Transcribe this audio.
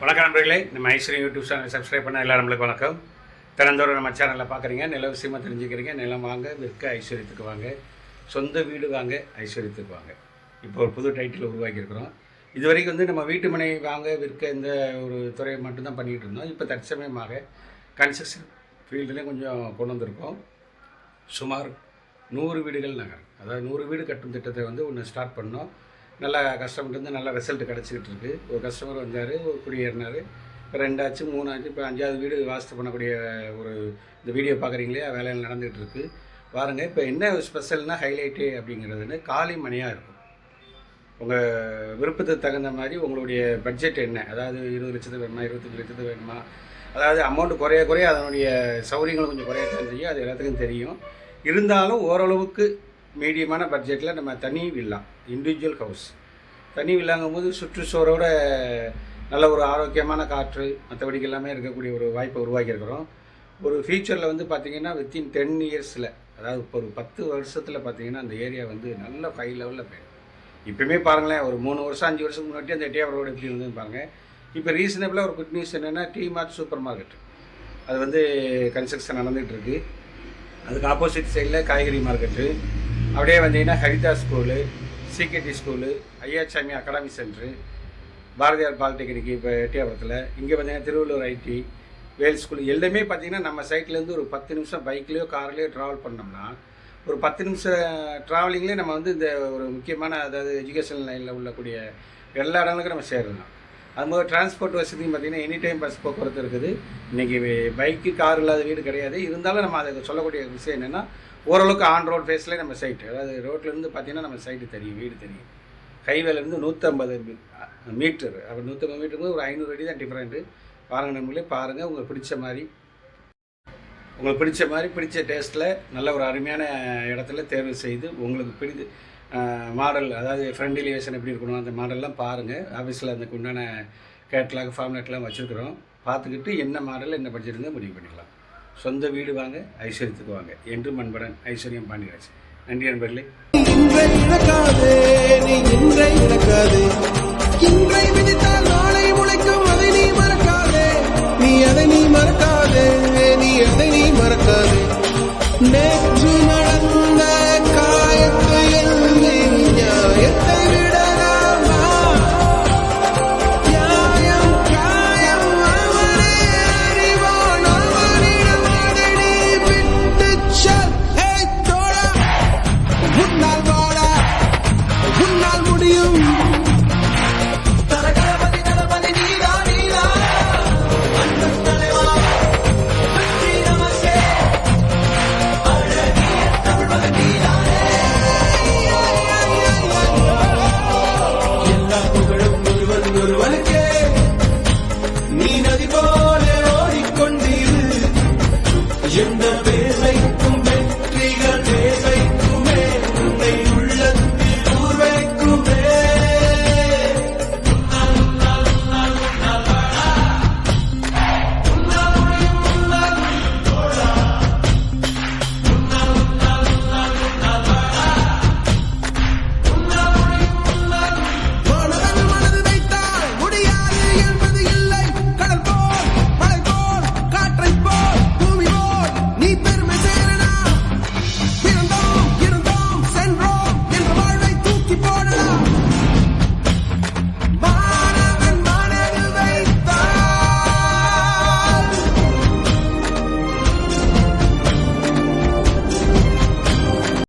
வணக்கம் நண்பர்களே, நம்ம ஐஸ்வர்யம் யூடியூப் சேனல் சப்ஸ்கிரைப் பண்ண எல்லாரும் நம்மளுக்கு வணக்கம். திறந்தோறும் நம்ம சேனலில் பார்க்குறீங்க, நில விஷயமா தெரிஞ்சுக்கிறீங்க. நிலம் வாங்க, விற்க, ஐஸ்வர்யத்துக்கு வாங்க, சொந்த வீடு வாங்க, ஐஸ்வர்யத்துக்கு வாங்க. இப்போ ஒரு புது டைட்டில் உருவாக்கியிருக்கிறோம். இது வரைக்கும் வந்து நம்ம வீட்டு மனை வாங்க, விற்க இந்த ஒரு துறையை மட்டும்தான் பண்ணிகிட்டு இருந்தோம். இப்போ தற்சமயமாக கன்ஸ்ட்ரக்ஷன் ஃபீல்டுலேயும் கொஞ்சம் கொண்டு வந்திருக்கோம். சுமார் 100 வீடுகள் நகர், அதாவது 100 வீடு கட்டும் திட்டத்தை வந்து ஒன்று ஸ்டார்ட் பண்ணோம். நல்லா கஸ்டமர்கிட்ட வந்து நல்ல ரிசல்ட் கிடச்சிக்கிட்டு இருக்குது. ஒரு கஸ்டமர் வந்தார், ஒரு குடியேறினார். இப்போ 2 ஆச்சு, 3 ஆச்சு, இப்போ 5ஆவது வீடு வாஸ்து பண்ணக்கூடிய ஒரு இந்த வீடியோ பார்க்குறீங்களே, வேலையில் நடந்துகிட்டு இருக்குது. பாருங்கள், இப்போ என்ன ஸ்பெஷல்னால் ஹைலைட்டு அப்படிங்கிறதுன்னு காலி மனையாக இருக்கும். உங்கள் விருப்பத்துக்கு தகுந்த மாதிரி உங்களுடைய பட்ஜெட் என்ன, அதாவது 20 லட்சத்துக்கு வேணுமா, 25 லட்சத்துக்கு வேணுமா, அதாவது அமௌண்ட்டு குறைய அதனுடைய சௌகரியங்களும் கொஞ்சம் குறையத்தான் செய்யும். அது எல்லாத்துக்கும் தெரியும். இருந்தாலும் ஓரளவுக்கு மீடியமான பட்ஜெட்டில் நம்ம தனி வில்லா, இண்டிவிஜுவல் ஹவுஸ், தனி வில்லாங்கும் போது சுற்றுச்சூழலோட நல்ல ஒரு ஆரோக்கியமான காற்று மற்றபடிக்கு எல்லாமே இருக்கக்கூடிய ஒரு வாய்ப்பை உருவாக்கியிருக்கிறோம். ஒரு ஃபியூச்சரில் வந்து பார்த்திங்கன்னா வித்தின் 10 இயர்ஸில், அதாவது இப்போ ஒரு 10 வருஷத்தில் பார்த்திங்கன்னா அந்த ஏரியா வந்து நல்ல ஹை லெவலில் போயிடும். இப்போயுமே பாருங்களேன், ஒரு 3 வருஷம் 5 வருஷம் முன்னாடி அந்த எட்டியாவரம் ரோடு எப்படி வந்து பாருங்கள். இப்போ ரீசனபிளாக ஒரு குட் நியூஸ் என்னென்னா, டி மார்ட் சூப்பர் மார்க்கெட் அது வந்து கன்ஸ்ட்ரக்ஷன் நடந்துகிட்டு இருக்குது. அதுக்கு ஆப்போசிட் சைடில் காய்கறி மார்க்கெட்டு, அப்படியே வந்தீங்கன்னா Haritha school, CKD school, Ayyasamy academy centre, Bharathiyar polytechnic இப்போ எட்டியாபுரத்தில், இங்கே பார்த்தீங்கன்னா திருவள்ளூர் ஐடி, வேல் ஸ்கூல், எல்லாமே பார்த்திங்கன்னா நம்ம சைட்லேருந்து ஒரு 10 நிமிஷம் பைக்லேயோ கார்லேயோ ட்ராவல் பண்ணோம்னா, ஒரு 10 நிமிஷம் ட்ராவலிங்லேயே நம்ம வந்து இந்த ஒரு முக்கியமான, அதாவது எஜுகேஷன் லைனில் உள்ளக்கூடிய எல்லா இடங்களுக்கும் நம்ம சேரலாம். அதுபோது டிரான்ஸ்போர்ட் வசதியும் பார்த்திங்கன்னா எனி டைம் பஸ் போக்குவரத்து இருக்குது. இன்றைக்கி பைக்கு கார் இல்லாத வீடு கிடையாது. இருந்தாலும் நம்ம அதை சொல்லக்கூடிய விஷயம் என்னென்னா, ஓரளவுக்கு ஆன் ரோட் ஃபேஸ்லேயே நம்ம சைட்டு, அதாவது ரோட்லேருந்து பார்த்திங்கன்னா நம்ம சைட்டு தெரியும், வீடு தெரியும். ஹைவேலேருந்து 150 மீட்டர், அப்போ 150 மீட்டருக்கு ஒரு 500 அடி தான் டிஃப்ரெண்ட்டு. பாருங்கள் நண்பர்களே, பாருங்கள், உங்களுக்கு பிடிச்ச மாதிரி பிடிச்ச டேஸ்ட்டில் நல்ல ஒரு அருமையான இடத்துல தேர்வு செய்து உங்களுக்கு மாடல், அதாவது ஃப்ரண்ட் எலிவேஷன் எப்படி இருக்கணும் அந்த மாடல்லாம் பாருங்கள். ஆஃபீஸில் அதுக்கு உண்டான கேட்லாக் ஃபார்மேட்லாம் வச்சுருக்குறோம். பார்த்துக்கிட்டு என்ன மாடல் என்ன பட்ஜெட் இருந்தால் முடிவு பண்ணிக்கலாம். சொந்த வீடு வாங்க, ஐஸ்வர்யத்துக்கு வாங்க. என்று மண்படன், ஐஸ்வர்யம் பாண்டியராஜ். நன்றி நண்பர்களே.